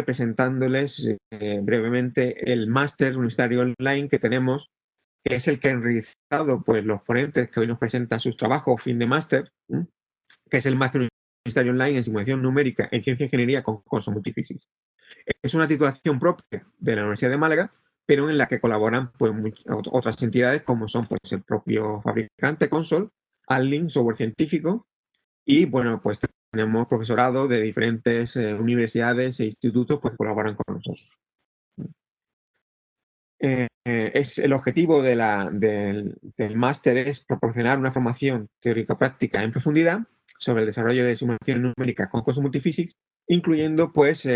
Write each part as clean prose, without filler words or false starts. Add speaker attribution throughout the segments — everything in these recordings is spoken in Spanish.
Speaker 1: presentándoles brevemente el máster universitario online que tenemos, que es el que han realizado pues, los ponentes que hoy nos presentan sus trabajos fin de máster, que es el máster universitario online en simulación numérica en ciencia e ingeniería con Conso Multifísica. Es una titulación propia de la Universidad de Málaga, pero en la que colaboran pues, otras entidades como son pues, el propio fabricante Consol, Alling, software científico, y bueno, pues tenemos profesorado de diferentes universidades e institutos pues, que colaboran con nosotros. Es el objetivo del máster es proporcionar una formación teórica-práctica en profundidad sobre el desarrollo de simulaciones numéricas con Cosmos Multiphysics, incluyendo pues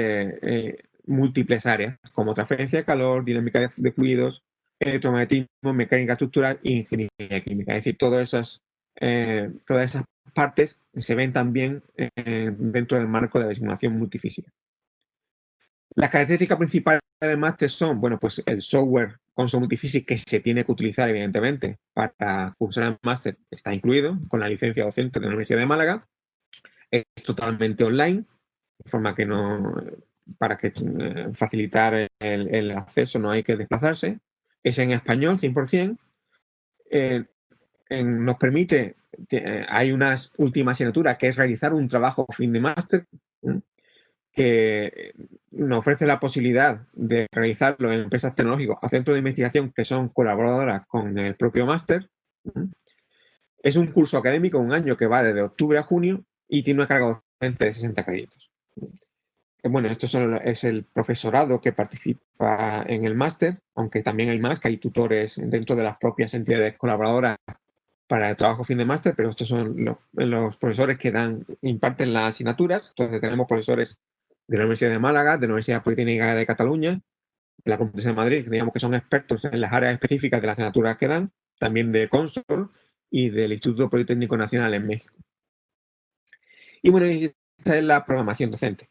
Speaker 1: múltiples áreas como transferencia de calor, dinámica de fluidos, electromagnetismo, mecánica estructural e ingeniería química. Es decir, todas esas partes se ven también dentro del marco de la simulación multifísica. Las características principales del máster son, bueno, pues el software Conso Multifísica que se tiene que utilizar, evidentemente, para cursar el máster, está incluido con la licencia docente de la Universidad de Málaga. Es totalmente online, de forma que no, para que facilitar el acceso no hay que desplazarse. Es en español, 100%. Nos permite, hay una última asignatura que es realizar un trabajo fin de máster, que nos ofrece la posibilidad de realizarlo en empresas tecnológicas o centros de investigación que son colaboradoras con el propio máster. Es un curso académico, un año que va desde octubre a junio y tiene una carga docente de 60 créditos. Bueno, esto es el profesorado que participa en el máster, aunque también hay más, que hay tutores dentro de las propias entidades colaboradoras para el trabajo fin de máster, pero estos son los profesores que imparten las asignaturas. Entonces tenemos profesores de la Universidad de Málaga, de la Universidad Politécnica de Cataluña, de la Complutense de Madrid, que digamos que son expertos en las áreas específicas de las asignaturas que dan, también de Consol y del Instituto Politécnico Nacional en México. Y bueno, esta es la programación docente.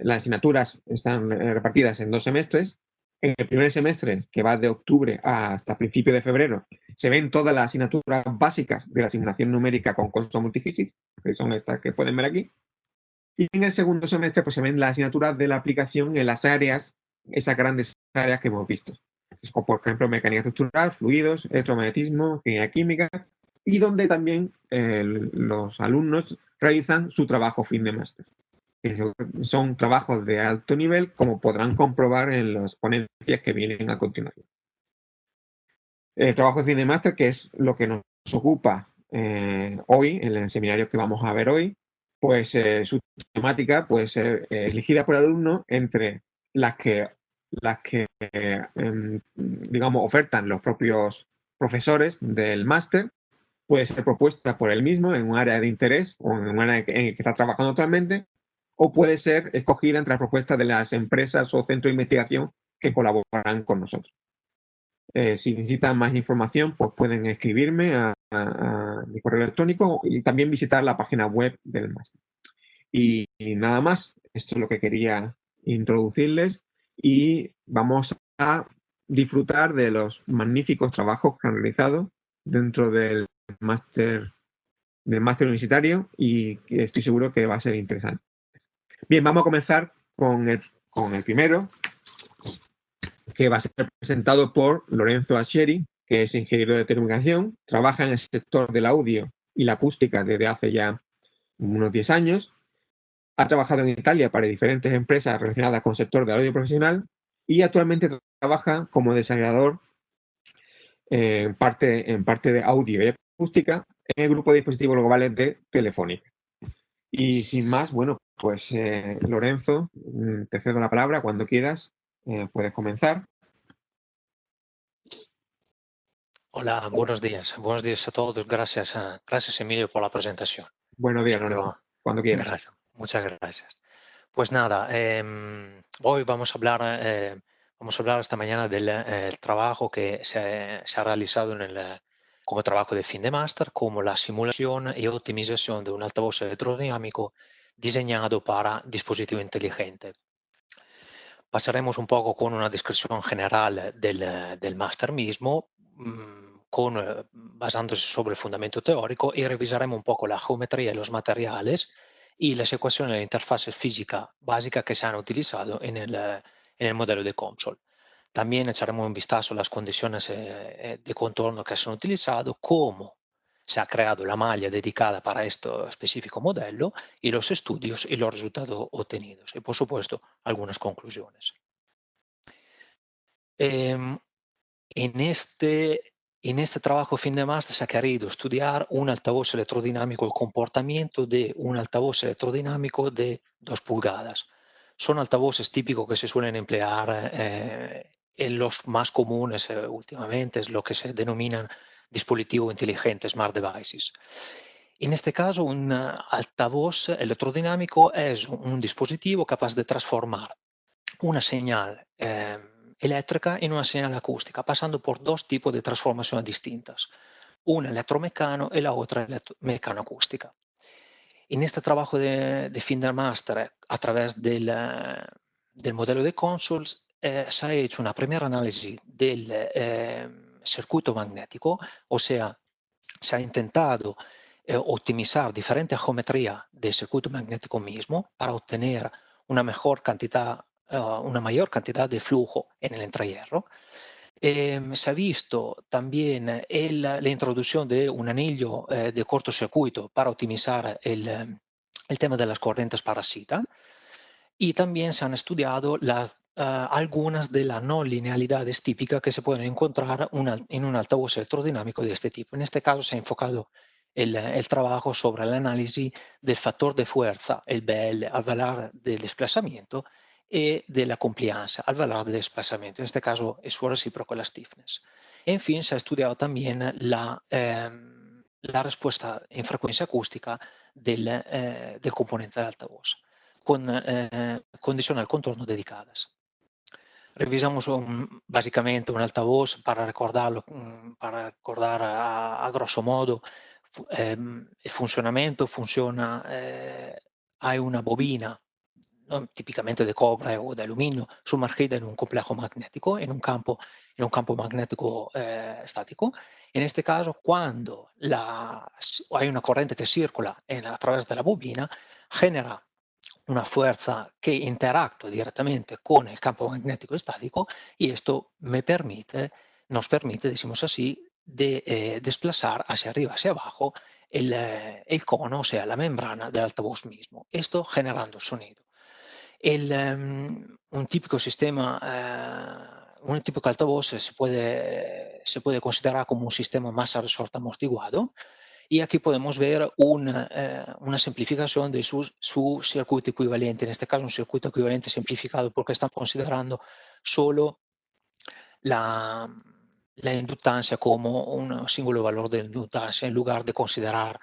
Speaker 1: Las asignaturas están repartidas en 2 semestres. En el primer semestre, que va de octubre hasta principios de febrero, se ven todas las asignaturas básicas de la simulación numérica con Conso Multiphysics, que son estas que pueden ver aquí. Y en el segundo semestre pues, se ven las asignaturas de la aplicación en las áreas, esas grandes áreas que hemos visto. Como por ejemplo, mecánica estructural, fluidos, electromagnetismo, ingeniería química, y donde también los alumnos realizan su trabajo fin de máster. Son trabajos de alto nivel, como podrán comprobar en las ponencias que vienen a continuación. El trabajo de fin de máster, que es lo que nos ocupa hoy, en el seminario que vamos a ver hoy, pues su temática puede ser elegida por el alumno entre las que digamos, ofertan los propios profesores del máster. Puede ser propuesta por él mismo en un área de interés o en un área en el que está trabajando actualmente, o puede ser escogida entre las propuestas de las empresas o centros de investigación que colaborarán con nosotros. Si necesitan más información, pues pueden escribirme a mi correo electrónico y también visitar la página web del máster. Y nada más, esto es lo que quería introducirles y vamos a disfrutar de los magníficos trabajos que han realizado dentro del máster universitario y estoy seguro que va a ser interesante. Bien, vamos a comenzar con el primero, que va a ser presentado por Lorenzo Ascieri, que es ingeniero de telecomunicación, trabaja en el sector del audio y la acústica desde hace ya unos 10 años, ha trabajado en Italia para diferentes empresas relacionadas con el sector del audio profesional y actualmente trabaja como desarrollador en parte de audio y acústica en el grupo de dispositivos globales de Telefónica. Y sin más, bueno, pues Lorenzo, te cedo la palabra cuando quieras, puedes comenzar.
Speaker 2: Hola, buenos días. Buenos días a todos. Gracias, Emilio, por la presentación.
Speaker 1: Buenos días, Lorenzo. Cuando quieras.
Speaker 2: Gracias. Muchas gracias. Pues nada, hoy vamos a hablar esta mañana del trabajo que se ha realizado como trabajo de fin de máster, como la simulación y optimización de un altavoz electrodinámico diseñado para dispositivo inteligente. Pasaremos un poco con una descripción general del máster mismo, basándose sobre el fundamento teórico, y revisaremos un poco la geometría y los materiales y las ecuaciones de la interfaz física básica que se han utilizado en el modelo de COMSOL. También echaremos un vistazo a las condiciones de contorno que se han utilizado, cómo se ha creado la malla dedicada para este específico modelo y los estudios y los resultados obtenidos. Y, por supuesto, algunas conclusiones. En este trabajo fin de máster se ha querido estudiar un altavoz electrodinámico, el comportamiento de un altavoz electrodinámico de 2 pulgadas. Son altavoces típicos que se suelen emplear en los más comunes últimamente, es lo que se denominan dispositivos inteligentes, smart devices. En este caso, un altavoz electrodinámico es un dispositivo capaz de transformar una señal eléctrica en una señal acústica, pasando por 2 tipos de transformaciones distintas, una electromecano y la otra mecanoacústica. En este trabajo de fin de máster, a través del modelo de COMSOL, se ha hecho una primera análisis del circuito magnético, o sea, se ha intentado optimizar diferentes geometrías del circuito magnético mismo para obtener una mayor cantidad de flujo en el entrehierro. Se ha visto también la introducción de un anillo de cortocircuito para optimizar el tema de las corrientes parasitas, y también se han estudiado algunas de las no linealidades típicas que se pueden encontrar en un altavoz electrodinámico de este tipo. En este caso se ha enfocado el trabajo sobre el análisis del factor de fuerza, el BL, al valor del desplazamiento, y de la compliance, al valor del desplazamiento. En este caso es su recíproco, la stiffness. En fin, se ha estudiado también la respuesta en frecuencia acústica del componente del altavoz, con condiciones al contorno dedicadas. Revisamos básicamente un altavoz para recordarlo, para recordar a grosso modo el funcionamiento. Hay una bobina, ¿no?, típicamente de cobre o de aluminio, sumergida en un complejo magnético, en un campo magnético estático. En este caso, cuando hay una corriente que circula a través de la bobina, genera una fuerza que interactúa directamente con el campo magnético estático, y esto nos permite, decimos así, de desplazar hacia arriba, hacia abajo el cono, o sea, la membrana del altavoz mismo, esto generando sonido. Un típico altavoz se puede considerar como un sistema masa resorte amortiguado, y aquí podemos ver una simplificación de su circuito equivalente, en este caso un circuito equivalente simplificado porque estamos considerando solo la inductancia como un símbolo valor de inductancia, en lugar de considerar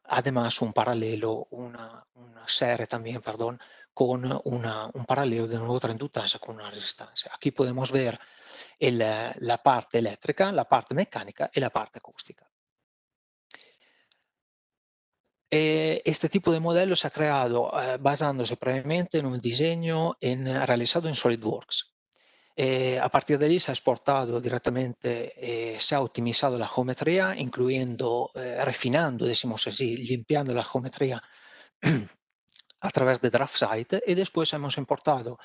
Speaker 2: además un paralelo, una serie también, perdón, con un paralelo de una otra inductancia con una resistencia. Aquí podemos ver la parte eléctrica, la parte mecánica y la parte acústica. Este tipo de modelo se ha creado basándose previamente en un diseño realizado en SolidWorks. A partir de allí se ha exportado directamente, se ha optimizado la geometría, incluyendo, refinando, decimos así, limpiando la geometría a través de DraftSight, y después se ha importado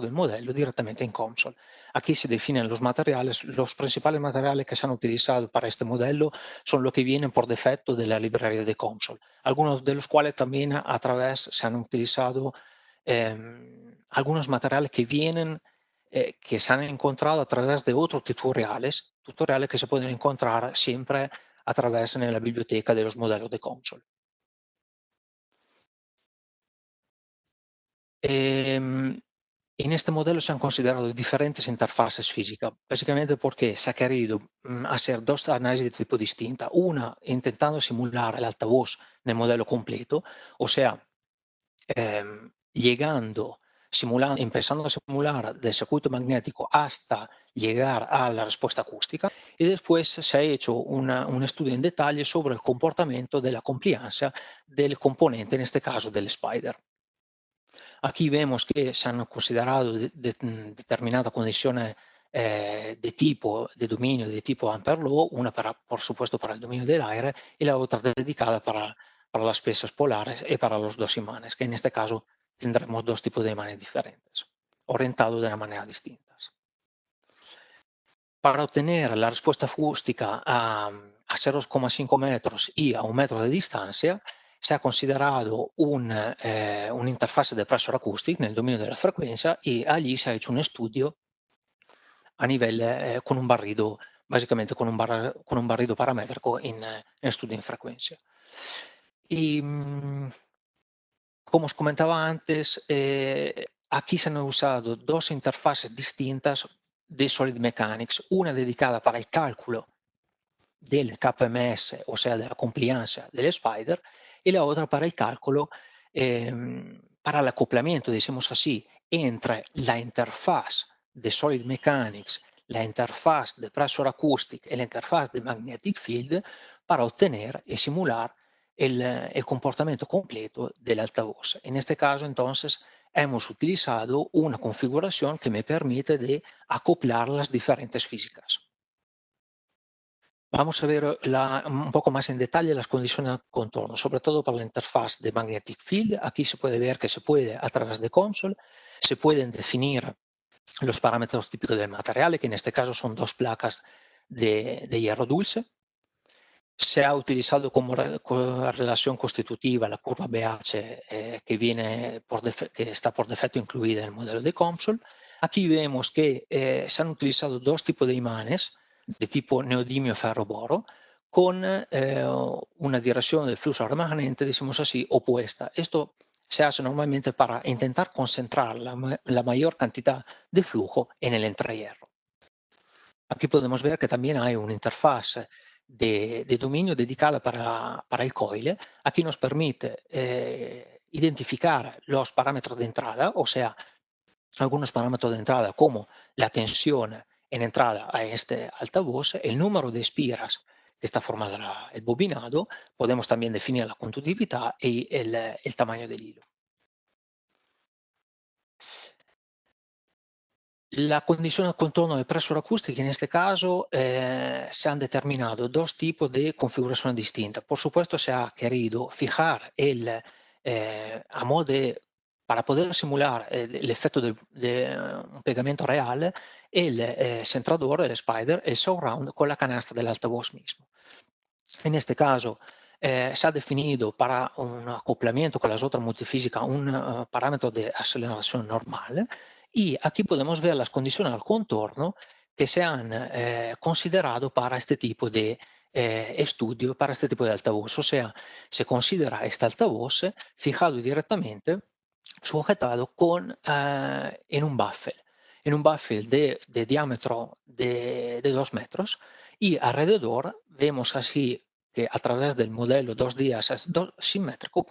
Speaker 2: el modelo directamente en COMSOL. Aquí se definen los materiales. Los principales materiales que se han utilizado para este modelo son los que vienen por defecto de la librería de COMSOL, algunos de los cuales también se han utilizado algunos materiales que se han encontrado a través de otros tutoriales que se pueden encontrar siempre a través de la biblioteca de los modelos de COMSOL. En este modelo se han considerado diferentes interfaces físicas, básicamente porque se ha querido hacer 2 análisis de tipo distintas. Una intentando simular el altavoz del modelo completo, o sea, empezando a simular del circuito magnético hasta llegar a la respuesta acústica, y después se ha hecho un estudio en detalle sobre el comportamiento de la compliance del componente, en este caso del Spider. Aquí vemos que se han considerado determinadas condiciones de dominio de tipo Ampere-Law, una por supuesto para el dominio del aire y la otra dedicada para para las piezas polares y para los dos imanes, que en este caso tendremos dos tipos de imanes diferentes, orientados de una manera distintas. Para obtener la respuesta acústica a 0,5 metros y a 1 metro de distancia, se ha considerado una interfaz de pressure acoustic nel dominio della frequenza y allí se ha hecho un estudio a nivel con un barrido, básicamente con un barrido paramétrico en estudio en frecuencia. Y como os comentaba antes, aquí se han usado dos interfaces distintas de Solid Mechanics, una dedicada para el cálculo del KPMS, o sea, de la compliance del Spider, y la otra para el cálculo, para el acoplamiento, decimos así, entre la interfaz de Solid Mechanics, la interfaz de Pressure Acoustic y la interfaz de Magnetic Field para obtener y simular el comportamiento completo del altavoz. En este caso, entonces, hemos utilizado una configuración que me permite de acoplar las diferentes físicas. Vamos a ver un poco más en detalle las condiciones de contorno, sobre todo para la interfaz de Magnetic Field. Aquí se puede ver que se puede, a través de console, se pueden definir los parámetros típicos del material, que en este caso son dos placas de hierro dulce. Se ha utilizado como relación constitutiva la curva BH que está por defecto incluida en el modelo de console. Aquí vemos que se han utilizado dos tipos de imanes de tipo neodimio ferro-boro con una dirección del flujo remanente, decimos así, opuesta. Esto se hace normalmente para intentar concentrar la mayor cantidad de flujo en el entrehierro. Aquí podemos ver que también hay una interfaz de dominio dedicada para el coil. Aquí nos permite identificar los parámetros de entrada, o sea, algunos parámetros de entrada como la tensión en entrada a este altavoz, el número de espiras que está formado el bobinado, podemos también definir la conductividad y el tamaño del hilo. La condición de contorno de pressure acoustic, en este caso, se han determinado dos tipos de configuración distintas. Por supuesto, se ha querido fijar a modo para poder simular el efecto de un pegamento real, el centrador, el Spider, el surround con la canasta del altavoz mismo. En este caso, se ha definido para un acoplamiento con las otras multifísicas un parámetro de aceleración normal. Y aquí podemos ver las condiciones al contorno que se han considerado para este tipo de estudio, para este tipo de altavoz. O sea, se considera este altavoz fijado directamente, sujetado en un baffle de diámetro de 2 metros, y alrededor vemos así que a través del modelo 2D simétrico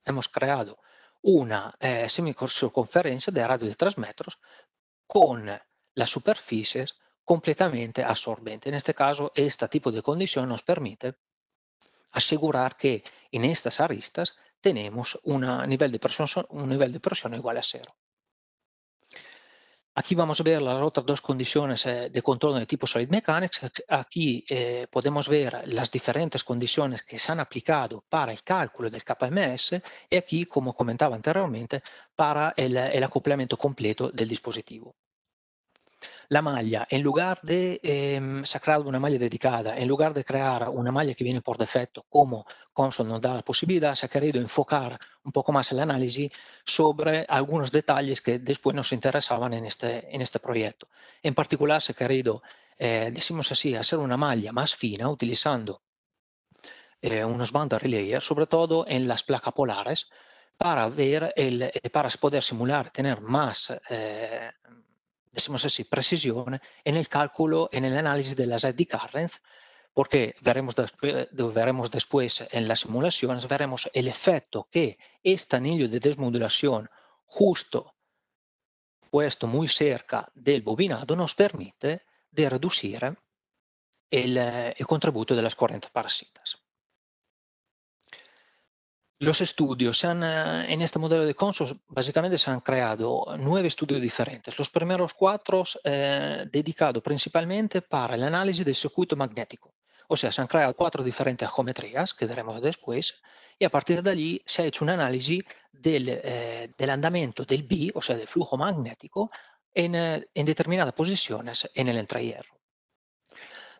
Speaker 2: hemos creado una semicircunferencia de radio de 3 metros con las superficies completamente absorbentes. En este caso, este tipo de condición nos permite asegurar que en estas aristas tenemos un nivel de presión igual a 0. Aquí vamos a ver las otras dos condiciones de contorno de tipo Solid Mechanics. Aquí podemos ver las diferentes condiciones que se han aplicado para el cálculo del KPMS y aquí, como comentaba anteriormente, para el acoplamiento completo del dispositivo. La malla, en lugar de se ha creado una malla dedicada, en lugar de crear una malla que viene por defecto, como Console nos da la posibilidad, se ha querido enfocar un poco más el análisis sobre algunos detalles que después nos interesaban en este proyecto. En particular, se ha querido, decimos así, hacer una malla más fina utilizando unos boundary layers, sobre todo en las placas polares, para poder simular, tener más decimos así, precisión en el cálculo, en el análisis de las eddy currents, porque veremos después en las simulaciones, veremos el efecto que este anillo de desmodulación justo puesto muy cerca del bobinado nos permite de reducir el contributo de las corrientes parasitas. Los estudios en este modelo de console básicamente se han creado 9 estudios diferentes. Los primeros 4 dedicados principalmente para el análisis del circuito magnético. O sea, se han creado 4 diferentes geometrías que veremos después y a partir de allí se ha hecho un análisis del andamiento del B, o sea, del flujo magnético, en determinadas posiciones en el entrehierro.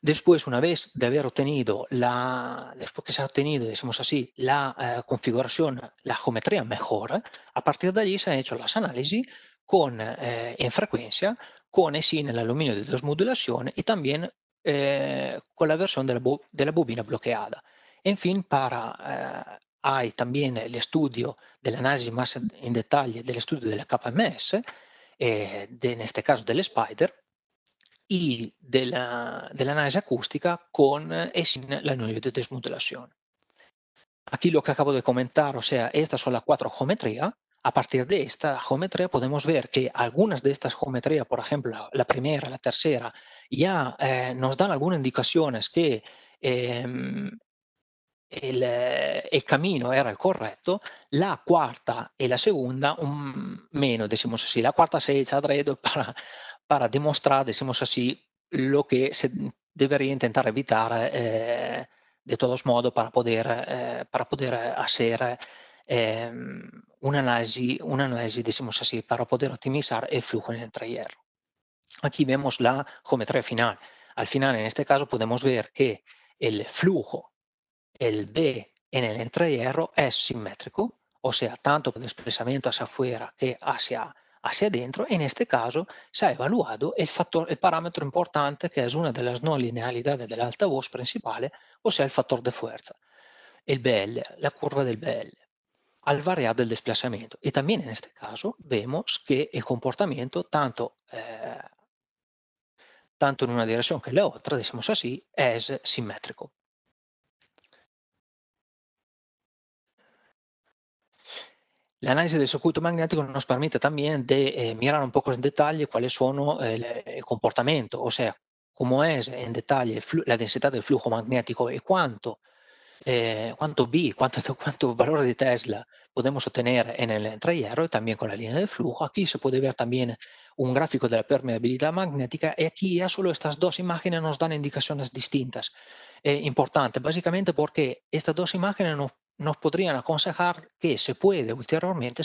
Speaker 2: Después, una vez de haber obtenido después que se ha obtenido, decimos así, la configuración, la geometría mejor, a partir de allí se han hecho las análisis en frecuencia, con y sin el aluminio de desmodulación y también con la versión de la bobina bloqueada. En fin, hay también el estudio del análisis más en detalle del estudio de la KMS, en este caso del Spider, y de l'analisi acústica con y sin la anillo de desmodulación. Aquí lo que acabo de comentar, o sea, estas son las 4 geometrías. A partir de esta geometría podemos ver que algunas de estas geometrías, por ejemplo, la primera, la tercera, ya nos dan algunas indicaciones que el camino era el correcto. La cuarta y la segunda, menos, decimos así. La cuarta se echa adrede para demostrar, decimos así, lo que se debería intentar evitar de todos modos para poder hacer un análisis, decimos así, para poder optimizar el flujo en el entrehierro. Aquí vemos la geometría final. Al final, en este caso, podemos ver que el flujo, el B en el entrehierro, es simétrico, o sea, tanto por desplazamiento hacia afuera que hacia adentro. En este caso se ha evaluado el parámetro importante, que es una de las no linealidades del altavoz principal, o sea, el factor de fuerza, el BL, la curva del BL, al variar del desplazamiento. Y también en este caso vemos que el comportamiento, tanto en una dirección que en la otra, decimos así, es simétrico. El análisis del circuito magnético nos permite también de mirar un poco en detalle cuáles son el comportamiento, o sea, cómo es en detalle la densidad del flujo magnético y cuánto B, cuánto valor de Tesla podemos obtener en el entrehierro y también con la línea de flujo. Aquí se puede ver también un gráfico de la permeabilidad magnética y aquí ya solo estas dos imágenes nos dan indicaciones distintas, importantes, básicamente porque estas dos imágenes nos podrían aconsejar que se podría ulteriormente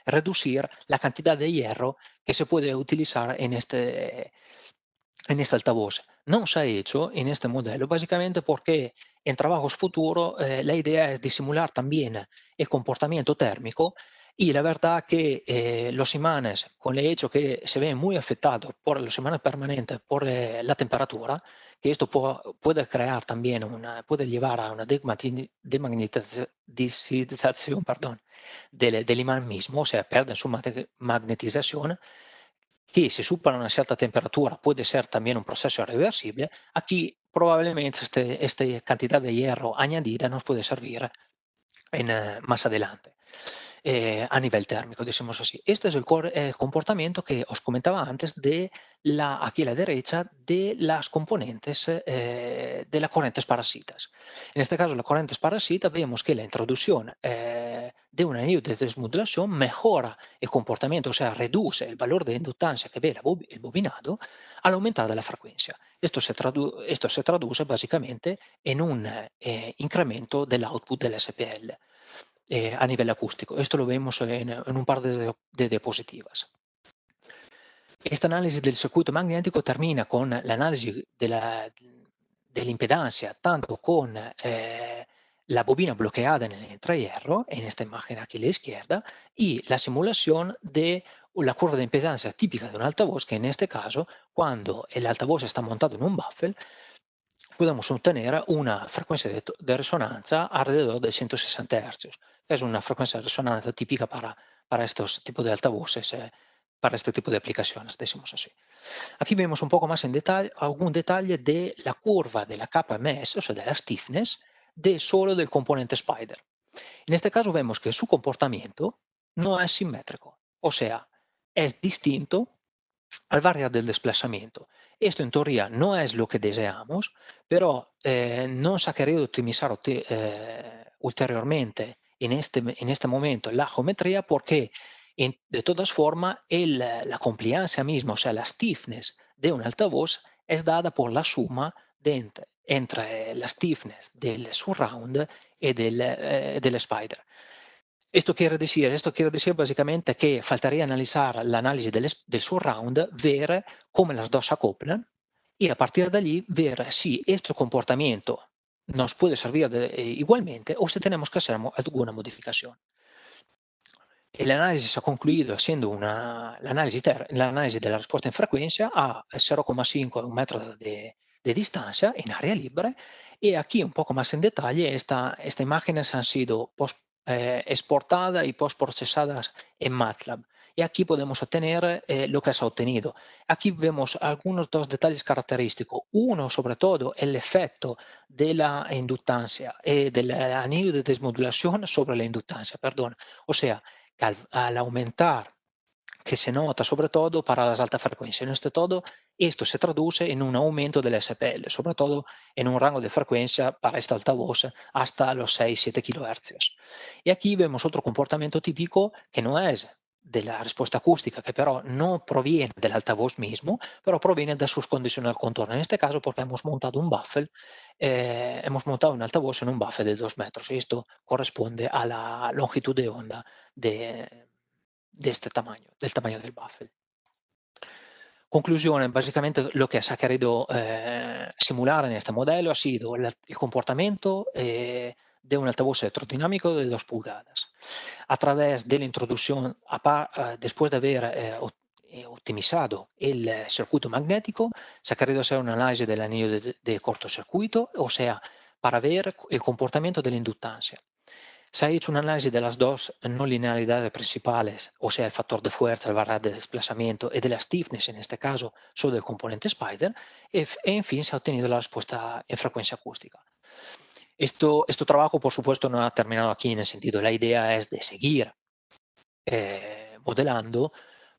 Speaker 2: reducir la cantidad de hierro que se puede utilizar en este altavoz. No se ha hecho en este modelo, básicamente porque en trabajos futuros la idea es disimular también el comportamiento térmico, y la verdad que los imanes, con el hecho que se ven muy afectados por los imanes permanentes por la temperatura, que esto puede crear también puede llevar a una demagnetización del imán mismo, o sea, pierden su magnetización, que si supera una cierta temperatura puede ser también un proceso irreversible. Aquí probablemente esta cantidad de hierro añadida nos puede servir más adelante. A nivel térmico, decimos así. Este es el comportamiento que os comentaba antes aquí a la derecha, de las componentes de las corrientes parasitas. En este caso, las corrientes parasitas, vemos que la introducción de un anillo de desmodulación mejora el comportamiento, o sea, reduce el valor de inductancia que ve el bobinado al aumentar de la frecuencia. Esto se traduce básicamente en un incremento del output del SPL. A nivel acústico. Esto lo vemos en un par de diapositivas. Este análisis del circuito magnético termina con l'análisis dell'impedancia, tanto con la bobina bloqueada en el entrehierro, en esta imagen aquí a la izquierda, y la simulación de la curva de impedancia típica de un altavoz, que en este caso, cuando el altavoz está montado en un baffle, podemos obtener una frecuencia de resonancia alrededor de 160 Hz. Es una frecuencia de resonancia típica para estos tipos de altavoces, para este tipo de aplicaciones, decimos así. Aquí vemos un poco más en detalle, algún detalle de la curva de la KMS, o sea, de la stiffness, solo del componente Spider. En este caso vemos que su comportamiento no es simétrico, o sea, es distinto al variar del desplazamiento. Esto en teoría no es lo que deseamos, pero no se ha querido optimizar ulteriormente en este momento la geometría, porque de todas formas la compliancia misma, o sea, la stiffness de un altavoz es dada por la suma entre la stiffness del surround y del Spider. Esto quiere decir básicamente que faltaría analizar el análisis del surround, ver cómo las dos se acoplan y a partir de allí ver si este comportamiento nos puede servir igualmente o si tenemos que hacer alguna modificación. El análisis ha concluido siendo el análisis de la respuesta en frecuencia a 0,5 a 1 metro de distancia en área libre, y aquí un poco más en detalle estas imágenes han sido exportadas y postprocesadas en MATLAB. Y aquí podemos obtener lo que se ha obtenido. Aquí vemos algunos dos detalles característicos. Uno, sobre todo, el efecto de la inductancia y del anillo de desmodulación sobre la inductancia, perdón. O sea, que al aumentar, que se nota sobre todo para las altas frecuencias. En este todo, esto se traduce en un aumento del SPL, sobre todo en un rango de frecuencia para este altavoz hasta los 6-7 kHz. Y aquí vemos otro comportamiento típico que no es de la respuesta acústica, que pero no proviene del altavoz mismo, pero proviene de sus condiciones al contorno. En este caso, porque hemos montado un baffle, hemos montado un altavoz en un baffle de 2 metros, y esto corresponde a la longitud de onda de este tamaño, del tamaño del baffle. Conclusione, básicamente lo que se ha querido simular en este modelo ha sido el comportamiento de un altavoz electrodinámico de 2 pulgadas. A través de la introducción, después de haber optimizado el circuito magnético, se ha querido hacer un análisis del anillo de cortocircuito, o sea, para ver el comportamiento de la inductancia. Se ha hecho un análisis de las dos no linealidades principales, o sea, el factor de fuerza, el barra de desplazamiento y de la stiffness, en este caso, solo del componente Spider, y en fin se ha obtenido la respuesta en frecuencia acústica. Este trabajo, por supuesto, no ha terminado aquí en el sentido. La idea es de seguir modelando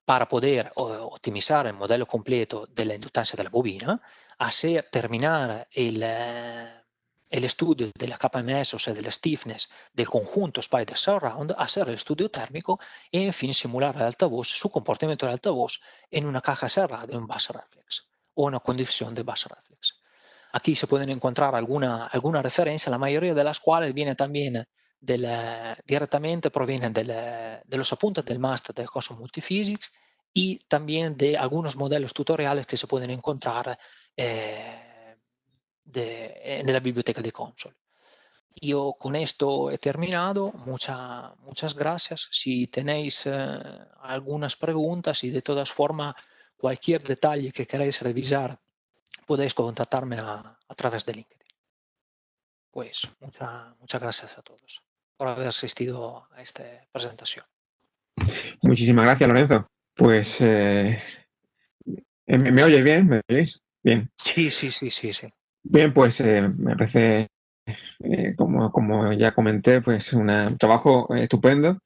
Speaker 2: para poder optimizar el modelo completo de la inductancia de la bobina, terminar el estudio de la KMS, o sea, de la stiffness del conjunto Spider Surround, hacer el estudio térmico y, en fin, simular el altavoz, su comportamiento del altavoz en una caja cerrada, en bus reflex o una condición de bus reflex. Aquí se pueden encontrar alguna referencia, la mayoría de las cuales viene también directamente provienen de los apuntes del máster de Cosmos Multiphysics y también de algunos modelos tutoriales que se pueden encontrar en la biblioteca de Console. Yo con esto he terminado. Muchas gracias. Si tenéis algunas preguntas y de todas formas cualquier detalle que queráis revisar, podéis contactarme a través de LinkedIn. Pues muchas gracias a todos por haber asistido a esta presentación.
Speaker 1: Muchísimas gracias, Lorenzo. Pues, ¿me oyes bien? ¿Me oís? Bien.
Speaker 2: Sí.
Speaker 1: Bien, pues me parece, como ya comenté, pues un trabajo estupendo.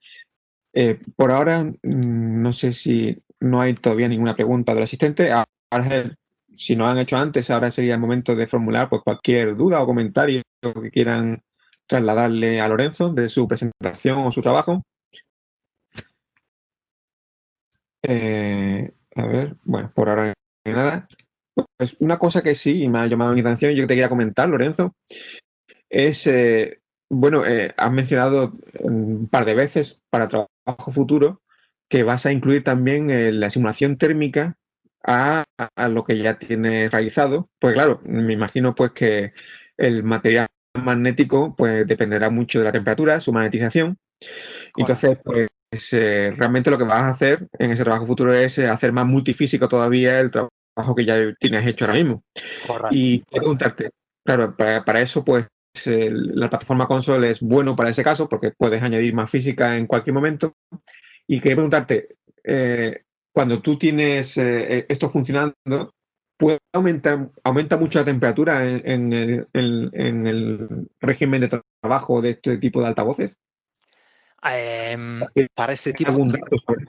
Speaker 1: Por ahora, no sé si no hay todavía ninguna pregunta del asistente. Ahora, si no han hecho antes, ahora sería el momento de formular pues, cualquier duda o comentario que quieran trasladarle a Lorenzo de su presentación o su trabajo. A ver, bueno, por ahora no hay nada. Pues una cosa que sí me ha llamado mi atención y yo te quería comentar, Lorenzo, es, has mencionado un par de veces para trabajo futuro que vas a incluir también la simulación térmica a lo que ya tienes realizado. Pues claro, me imagino pues que el material magnético pues dependerá mucho de la temperatura, su magnetización. Entonces, pues realmente lo que vas a hacer en ese trabajo futuro es hacer más multifísico todavía el trabajo que ya tienes hecho ahora mismo.
Speaker 2: Correcto.
Speaker 1: Y quiero preguntarte, claro, para eso pues la plataforma console es bueno para ese caso porque puedes añadir más física en cualquier momento. Y quería preguntarte, cuando tú tienes esto funcionando, ¿aumenta mucho la temperatura en el régimen de trabajo de este tipo de altavoces?
Speaker 2: Para este tipo,
Speaker 1: ¿Algún dato sobre?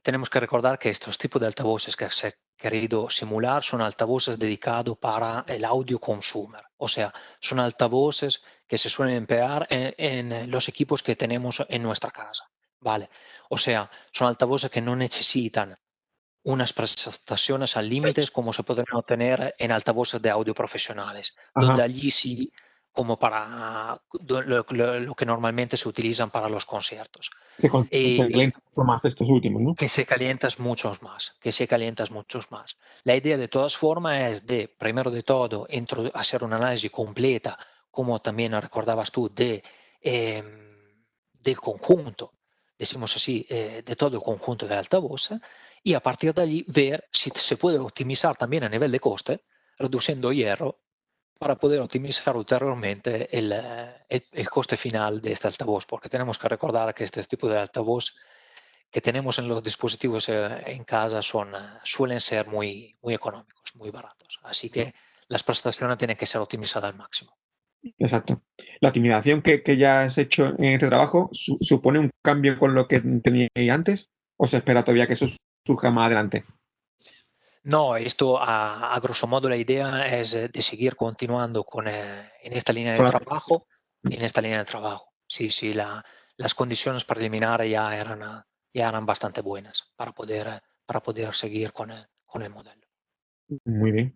Speaker 2: tenemos que recordar que estos tipos de altavoces que se ha querido simular son altavoces dedicados para el audio consumer, o sea, son altavoces que se suelen emplear en los equipos que tenemos en nuestra casa, ¿vale? O sea, son altavoces que no necesitan unas prestaciones al límite como se podrían obtener en altavoces de audio profesionales,
Speaker 1: Ajá.
Speaker 2: donde allí sí como para lo que normalmente se utilizan para los conciertos.
Speaker 1: Se calientan mucho más estos últimos, ¿no?
Speaker 2: Que se calientas muchos más, que se calientas muchos más. La idea de todas formas es de, primero de todo, hacer una análisis completa, como también recordabas tú, del conjunto, decimos así, de todo el conjunto del altavoz, y a partir de allí ver si se puede optimizar también a nivel de coste, reduciendo hierro, para poder optimizar ulteriormente el coste final de este altavoz, porque tenemos que recordar que este tipo de altavoz que tenemos en los dispositivos en casa suelen ser muy, muy económicos, muy baratos. Así que las prestaciones tienen que ser optimizadas al máximo.
Speaker 1: Exacto. La optimización que ya has hecho en este trabajo supone un cambio con lo que teníais antes, o se espera todavía que eso surja más adelante.
Speaker 2: No, esto a grosso modo la idea es de seguir continuando en esta línea de trabajo. En esta línea de trabajo. Sí, sí, las condiciones preliminares ya eran bastante buenas para poder seguir con el modelo.
Speaker 1: Muy bien.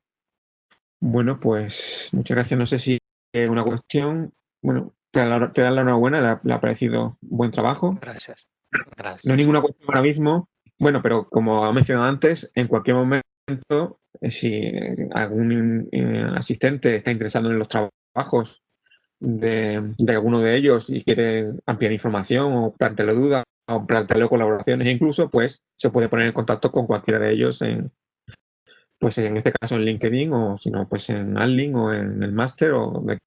Speaker 1: Bueno, pues muchas gracias. No sé si una cuestión. Bueno, te dan la enhorabuena, le ha parecido un buen trabajo.
Speaker 2: Gracias.
Speaker 1: No hay
Speaker 2: Gracias.
Speaker 1: ninguna cuestión ahora mismo. Bueno, pero como ha mencionado antes, en cualquier momento, si algún asistente está interesado en los trabajos de alguno de ellos y quiere ampliar información o plantearle dudas o plantearle colaboraciones incluso, pues se puede poner en contacto con cualquiera de ellos pues en este caso en LinkedIn o si no, pues en Adlink o en el máster o de